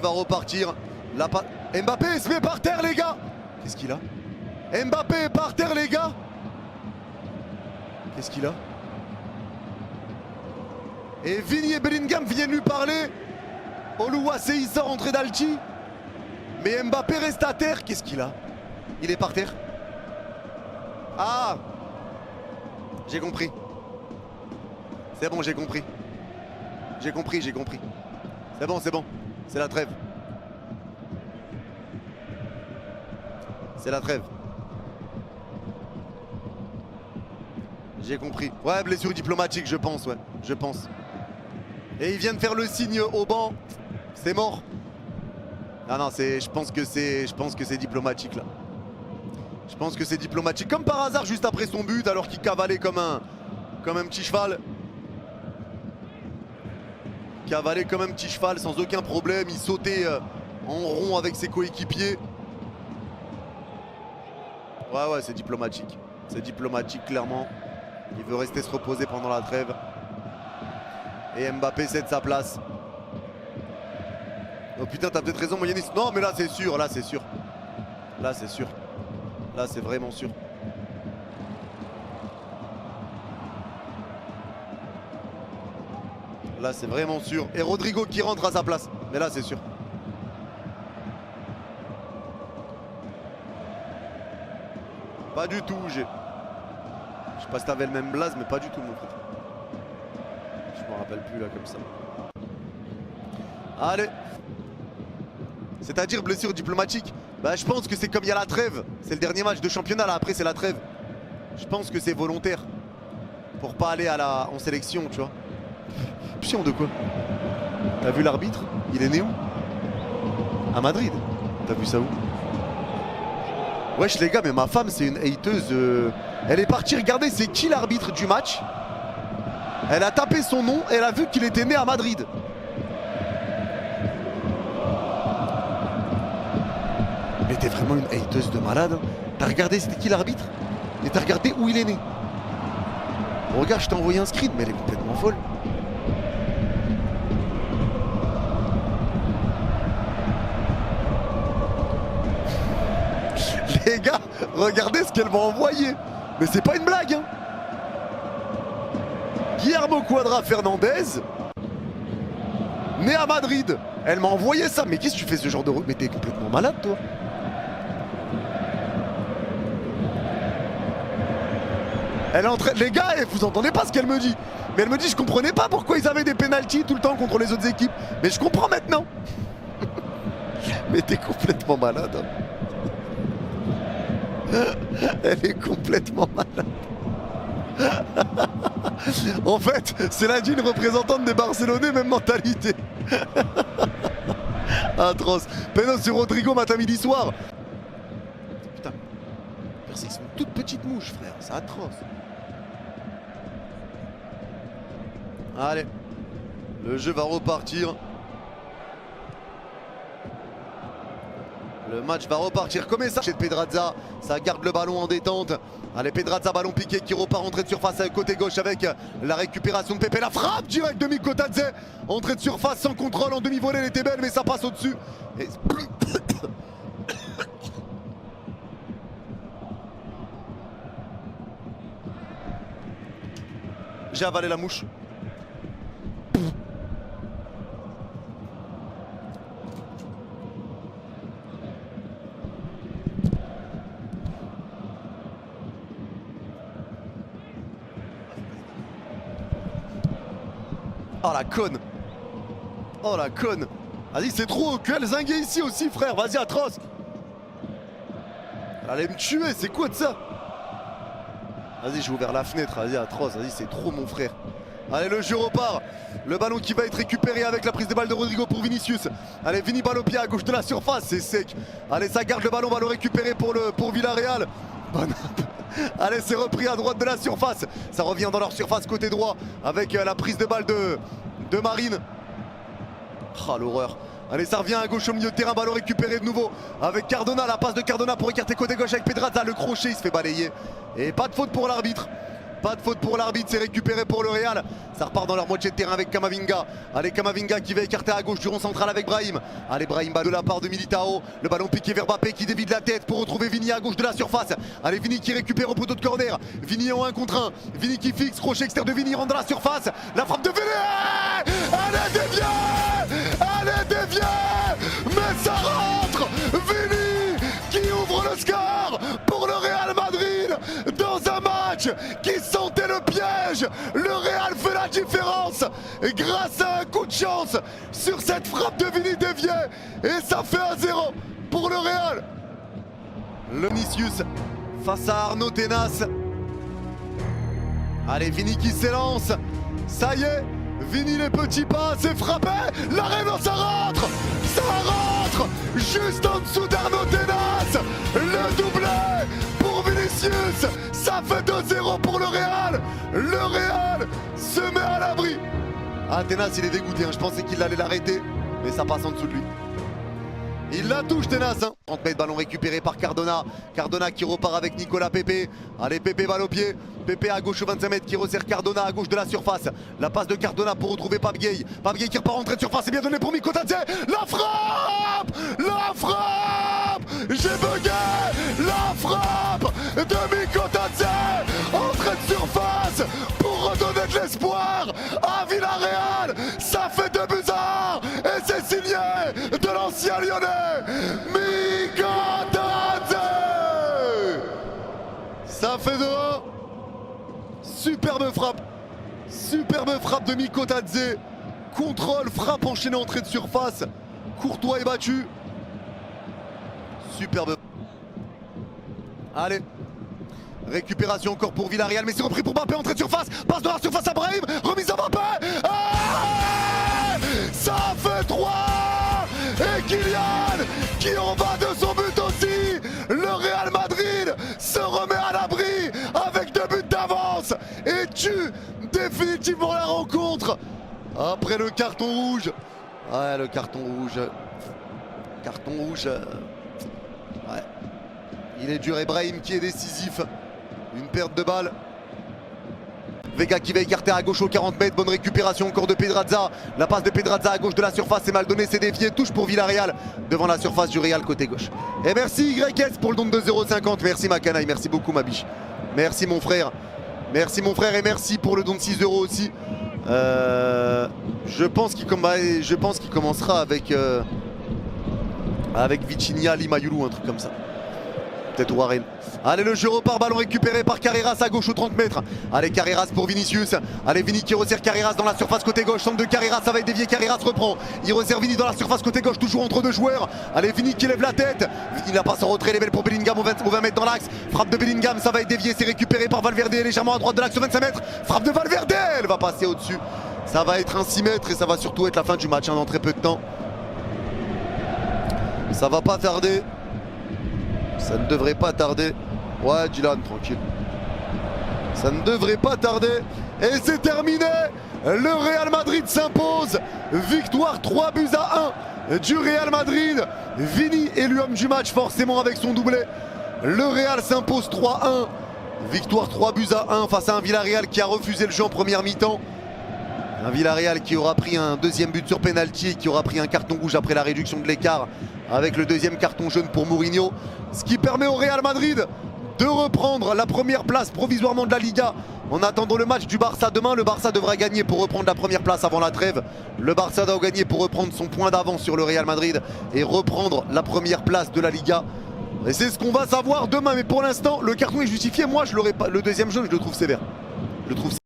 Va repartir. Mbappé se met par terre, les gars. Qu'est-ce qu'il a? Mbappé est par terre, les gars. Qu'est-ce qu'il a? Et Vini et Bellingham viennent lui parler. Oluwaseyi sort entrée d'Alti. Mais Mbappé reste à terre. Qu'est-ce qu'il a? Il est par terre. Ah, j'ai compris. C'est bon, j'ai compris. J'ai compris. C'est bon. C'est la trêve. C'est la trêve. J'ai compris. Ouais, blessure diplomatique, je pense, ouais. Je pense. Et il vient de faire le signe au banc. C'est mort. Ah non, je pense que c'est diplomatique là. Je pense que c'est diplomatique. Comme par hasard, juste après son but, alors qu'il cavalait comme un petit cheval. Cavalait comme un petit cheval sans aucun problème. Il sautait en rond avec ses coéquipiers. Ouais, c'est diplomatique. C'est diplomatique, clairement. Il veut rester se reposer pendant la trêve. Et Mbappé cède sa place. Oh putain, t'as peut-être raison, Moyanis. Non, mais là, c'est sûr. Là, c'est sûr. Là, c'est vraiment sûr. Là, c'est vraiment sûr. Et Rodrigo qui rentre à sa place. Mais là, c'est sûr. Pas du tout, je sais pas si t'avais le même blaze, mais pas du tout, mon frère. Je me rappelle plus là comme ça. Allez. C'est-à-dire blessure diplomatique. Bah je pense que c'est comme il y a la trêve. C'est le dernier match de championnat là, après c'est la trêve. Je pense que c'est volontaire. Pour pas aller en sélection, tu vois. Pion de quoi? T'as vu l'arbitre? Il est né où? À Madrid. T'as vu ça où? Wesh les gars, mais ma femme c'est une hateuse. Elle est partie regarder c'est qui l'arbitre du match. Elle a tapé son nom et elle a vu qu'il était né à Madrid. Mais t'es vraiment une hateuse de malade. Hein. T'as regardé c'était qui l'arbitre? Et t'as regardé où il est né. Regarde, je t'ai envoyé un screen, mais elle est complètement folle. Les gars, regardez ce qu'elle m'a envoyé. Mais c'est pas une blague hein. Guillermo Quadra Fernandez, né à Madrid. Elle m'a envoyé ça. Mais qu'est-ce que tu fais ce genre de... Mais t'es complètement malade toi. Elle est en train... Les gars, vous entendez pas ce qu'elle me dit. Mais elle me dit je comprenais pas pourquoi ils avaient des pénaltys tout le temps contre les autres équipes. Mais je comprends maintenant. Mais t'es complètement malade hein. Elle est complètement malade. En fait, c'est la d'une représentante des Barcelonais, même mentalité. Atroce. Péno sur Rodrigo matin midi soir. Putain. C'est une toute petite mouche, frère. C'est atroce. Allez. Le jeu va repartir. Le match va repartir comme ça chez Pedrazza. Ça garde le ballon en détente. Allez, Pedrazza, ballon piqué qui repart entrée de surface côté gauche avec la récupération de Pepe. La frappe direct de Mikotadze. Entrée de surface sans contrôle en demi-volée. Elle était belle, mais ça passe au-dessus. Et... J'ai avalé la mouche. Oh la conne. Oh la conne. Vas-y c'est trop. Quel zingué ici aussi frère. Vas-y atroce. Elle allait me tuer. C'est quoi de ça? Vas-y j'ai ouvert la fenêtre. Vas-y atroce. Vas-y c'est trop mon frère. Allez le jeu repart. Le ballon qui va être récupéré avec la prise de balle de Rodrigo pour Vinicius. Allez Vini balle au pied à gauche de la surface. C'est sec. Allez ça garde le ballon récupéré pour Villarreal. Bonne... Allez c'est repris à droite de la surface. Ça revient dans leur surface côté droit avec la prise de balle de Marine. Ah l'horreur. Allez ça revient à gauche au milieu de terrain. Ballon récupéré de nouveau avec Cardona. La passe de Cardona pour écarter côté gauche avec Pedrazza. Le crochet il se fait balayer. Et pas de faute pour l'arbitre. Pas de faute pour l'arbitre, c'est récupéré pour le Real. Ça repart dans leur moitié de terrain avec Camavinga. Allez, Camavinga qui va écarter à gauche du rond central avec Brahim. Allez, Brahim de la part de Militao. Le ballon piqué vers Mbappé qui dévide la tête pour retrouver Vini à gauche de la surface. Allez, Vini qui récupère au poteau de corner. Vini en 1 contre 1. Vini qui fixe, crochet externe de Vini, rentre dans la surface. La frappe de Vini. Elle est déviée. Elle est déviée. Mais ça rentre. Vini qui ouvre le score pour le Real Madrid dans un match qui sentait le piège. Le Real fait la différence grâce à un coup de chance sur cette frappe de Vini déviée et ça fait 1-0 pour le Real. Le Vinicius face à Arnaud Tenas. Allez, Vini qui s'élance. Ça y est, Vini les petits pas, c'est frappé. L'arrêt, non, ça rentre. Ça rentre juste en dessous d'Arnaud Tenas. Le doublé pour Vinicius. Ça fait 2-0 pour le Real. Le Real se met à l'abri. Ah, Tenas, il est dégoûté. Je pensais qu'il allait l'arrêter, mais ça passe en dessous de lui. Il la touche, Tenas. 30 mètres, ballon récupéré par Cardona. Cardona qui repart avec Nicolas Pepe. Allez, Pepe balle au pied. Pepe à gauche au 25 mètres qui resserre Cardona à gauche de la surface. La passe de Cardona pour retrouver Pape Gueye. Pape Gueye qui repart en entrée de surface. C'est bien donné pour Mikotadze. La frappe. La frappe. J'ai bugué. La frappe de Mikotadze. Entrée de surface pour redonner de l'espoir à Villarreal. Ça fait 2-1 et c'est signé de l'ancien Lyonnais Mikotadze. Ça fait 2-1. Superbe frappe de Mikotadze. Contrôle, frappe enchaînée, entrée de surface. Courtois est battu. Superbe. Allez. Récupération encore pour Villarreal, mais c'est repris pour Mbappé, entrée de surface. Passe dans la surface à Brahim. Remise à Mbappé. Ah, ça fait 3. Et Kylian qui en va de son but aussi. Le Real Madrid se remet à l'abri avec 2 buts d'avance et tue définitivement la rencontre après le carton rouge. Ouais, le carton rouge. Carton rouge. Ouais. Il est dur et Brahim qui est décisif. Une perte de balle. Vega qui va écarter à gauche aux 40 mètres. Bonne récupération encore de Pedraza. La passe de Pedraza à gauche de la surface. C'est mal donné, c'est dévié. Touche pour Villarreal devant la surface du Real côté gauche. Et merci YS pour le don de 2,50 €. Merci ma canaille. Merci beaucoup ma biche. Merci mon frère. Merci mon frère et merci pour le don de 6 € aussi. Je pense qu'il commencera avec Vitinha, Limayoulou, un truc comme ça. Peut-être Warren. Allez, le jeu repart, ballon récupéré par Carreras à gauche aux 30 mètres. Allez, Carreras pour Vinicius. Allez, Vini qui resserre Carreras dans la surface côté gauche. Centre de Carreras, ça va être dévié. Carreras reprend. Il resserre Vini dans la surface côté gauche, toujours entre 2 joueurs. Allez, Vini qui lève la tête. Vini la passe en retrait, les belles pour Bellingham au 20 mètres dans l'axe. Frappe de Bellingham, ça va être dévié. C'est récupéré par Valverde légèrement à droite de l'axe au 25 mètres. Frappe de Valverde, elle va passer au-dessus. Ça va être un 6 mètres et ça va surtout être la fin du match dans très peu de temps. Ça va pas tarder. Ça ne devrait pas tarder. Ouais, Dylan, tranquille. Ça ne devrait pas tarder. Et c'est terminé. Le Real Madrid s'impose. Victoire 3-1 du Real Madrid. Vini est l'homme du match forcément avec son doublé. Le Real s'impose 3-1. Victoire 3-1 face à un Villarreal qui a refusé le jeu en première mi-temps. Un Villarreal qui aura pris un deuxième but sur pénalty et qui aura pris un carton rouge après la réduction de l'écart avec le deuxième carton jaune pour Mourinho. Ce qui permet au Real Madrid de reprendre la première place provisoirement de la Liga. En attendant le match du Barça demain, le Barça devra gagner pour reprendre la première place avant la trêve. Le Barça doit gagner pour reprendre son point d'avance sur le Real Madrid et reprendre la première place de la Liga. Et c'est ce qu'on va savoir demain. Mais pour l'instant, le carton est justifié. Moi, je l'aurais pas. Le deuxième jaune, je le trouve sévère. Je le trouve sévère.